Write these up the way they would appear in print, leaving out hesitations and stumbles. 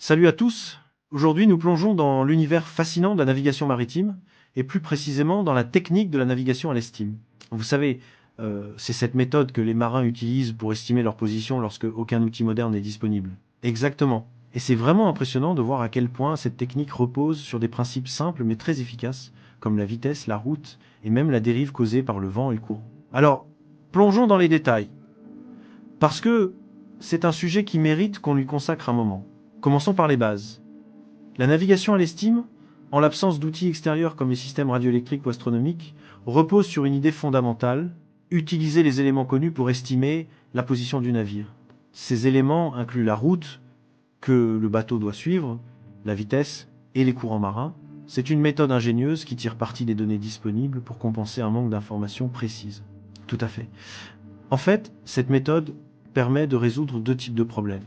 Salut à tous! Aujourd'hui, nous plongeons dans l'univers fascinant de la navigation maritime, et plus précisément dans la technique de la navigation à l'estime. Vous savez, c'est cette méthode que les marins utilisent pour estimer leur position lorsque aucun outil moderne n'est disponible. Exactement. Et c'est vraiment impressionnant de voir à quel point cette technique repose sur des principes simples mais très efficaces, comme la vitesse, la route, et même la dérive causée par le vent et le courant. Alors, plongeons dans les détails, parce que c'est un sujet qui mérite qu'on lui consacre un moment. Commençons par les bases. La navigation à l'estime, en l'absence d'outils extérieurs comme les systèmes radioélectriques ou astronomiques, repose sur une idée fondamentale: utiliser les éléments connus pour estimer la position du navire. Ces éléments incluent la route que le bateau doit suivre, la vitesse et les courants marins. C'est une méthode ingénieuse qui tire parti des données disponibles pour compenser un manque d'informations précises. Tout à fait. En fait, cette méthode permet de résoudre deux types de problèmes: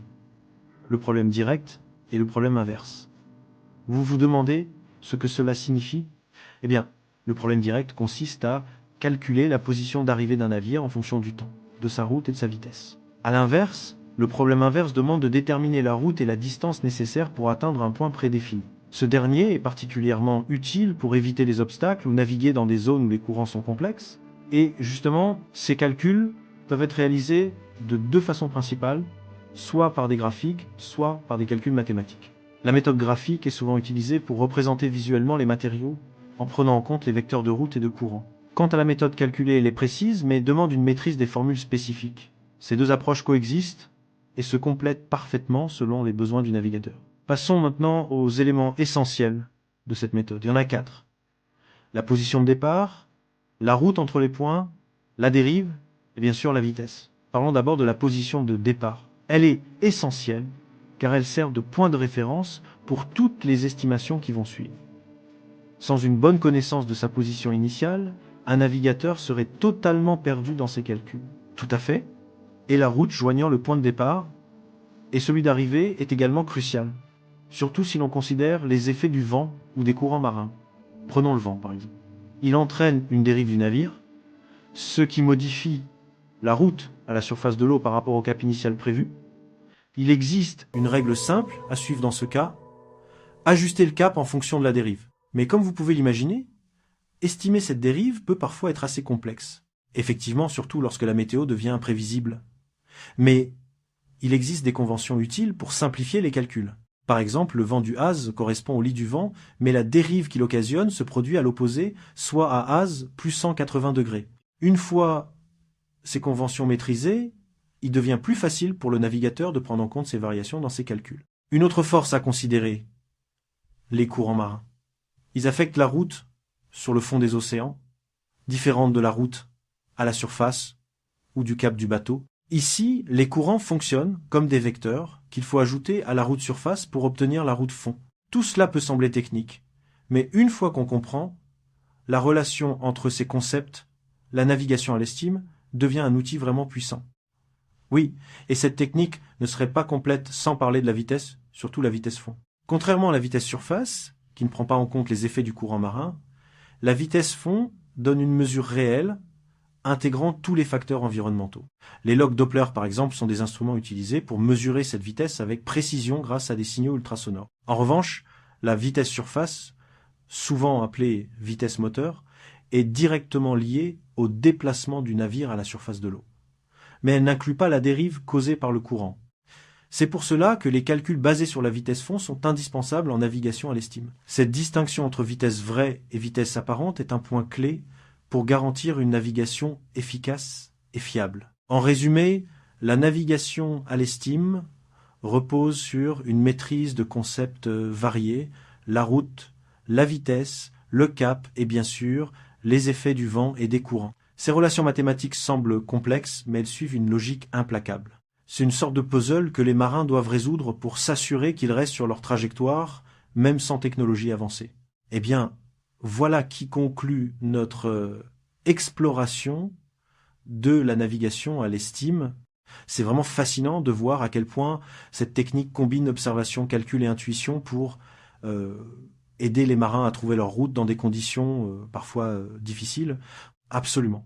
le problème direct et le problème inverse. Vous vous demandez ce que cela signifie? Eh bien, le problème direct consiste à calculer la position d'arrivée d'un navire en fonction du temps, de sa route et de sa vitesse. À l'inverse, le problème inverse demande de déterminer la route et la distance nécessaires pour atteindre un point prédéfini. Ce dernier est particulièrement utile pour éviter les obstacles ou naviguer dans des zones où les courants sont complexes. Et justement, ces calculs peuvent être réalisés de deux façons principales, soit par des graphiques, soit par des calculs mathématiques. La méthode graphique est souvent utilisée pour représenter visuellement les matériaux, en prenant en compte les vecteurs de route et de courant. Quant à la méthode calculée, elle est précise, mais demande une maîtrise des formules spécifiques. Ces deux approches coexistent et se complètent parfaitement selon les besoins du navigateur. Passons maintenant aux éléments essentiels de cette méthode. Il y en a 4. La position de départ, la route entre les points, la dérive et bien sûr la vitesse. Parlons d'abord de la position de départ. Elle est essentielle car elle sert de point de référence pour toutes les estimations qui vont suivre. Sans une bonne connaissance de sa position initiale, un navigateur serait totalement perdu dans ses calculs. Tout à fait. Et la route joignant le point de départ et celui d'arrivée est également cruciale, surtout si l'on considère les effets du vent ou des courants marins. Prenons le vent par exemple. Il entraîne une dérive du navire, ce qui modifie la route à la surface de l'eau par rapport au cap initial prévu. Il existe une règle simple à suivre dans ce cas: ajuster le cap en fonction de la dérive. Mais comme vous pouvez l'imaginer, estimer cette dérive peut parfois être assez complexe. Effectivement, surtout lorsque la météo devient imprévisible. Mais il existe des conventions utiles pour simplifier les calculs. Par exemple, le vent du haz correspond au lit du vent, mais la dérive qu'il occasionne se produit à l'opposé, soit à haz plus 180 degrés. Une fois ces conventions maîtrisées, il devient plus facile pour le navigateur de prendre en compte ces variations dans ses calculs. Une autre force à considérer: les courants marins. Ils affectent la route sur le fond des océans, différente de la route à la surface ou du cap du bateau. Ici, les courants fonctionnent comme des vecteurs qu'il faut ajouter à la route surface pour obtenir la route fond. Tout cela peut sembler technique, mais une fois qu'on comprend la relation entre ces concepts, la navigation à l'estime devient un outil vraiment puissant. Oui, et cette technique ne serait pas complète sans parler de la vitesse, surtout la vitesse fond. Contrairement à la vitesse surface, qui ne prend pas en compte les effets du courant marin, la vitesse fond donne une mesure réelle, intégrant tous les facteurs environnementaux. Les logs Doppler, par exemple, sont des instruments utilisés pour mesurer cette vitesse avec précision grâce à des signaux ultrasonores. En revanche, la vitesse surface, souvent appelée vitesse moteur, est directement liée au déplacement du navire à la surface de l'eau. Mais elle n'inclut pas la dérive causée par le courant. C'est pour cela que les calculs basés sur la vitesse fond sont indispensables en navigation à l'estime. Cette distinction entre vitesse vraie et vitesse apparente est un point clé pour garantir une navigation efficace et fiable. En résumé, la navigation à l'estime repose sur une maîtrise de concepts variés: la route, la vitesse, le cap et bien sûr les effets du vent et des courants. Ces relations mathématiques semblent complexes, mais elles suivent une logique implacable. C'est une sorte de puzzle que les marins doivent résoudre pour s'assurer qu'ils restent sur leur trajectoire, même sans technologie avancée. Eh bien, voilà qui conclut notre exploration de la navigation à l'estime. C'est vraiment fascinant de voir à quel point cette technique combine observation, calcul et intuition pour aider les marins à trouver leur route dans des conditions parfois difficiles. Absolument.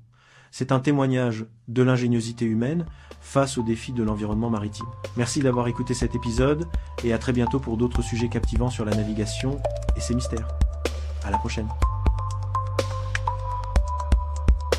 c'est un témoignage de l'ingéniosité humaine face aux défis de l'environnement maritime. Merci d'avoir écouté cet épisode et à très bientôt pour d'autres sujets captivants sur la navigation et ses mystères. À la prochaine.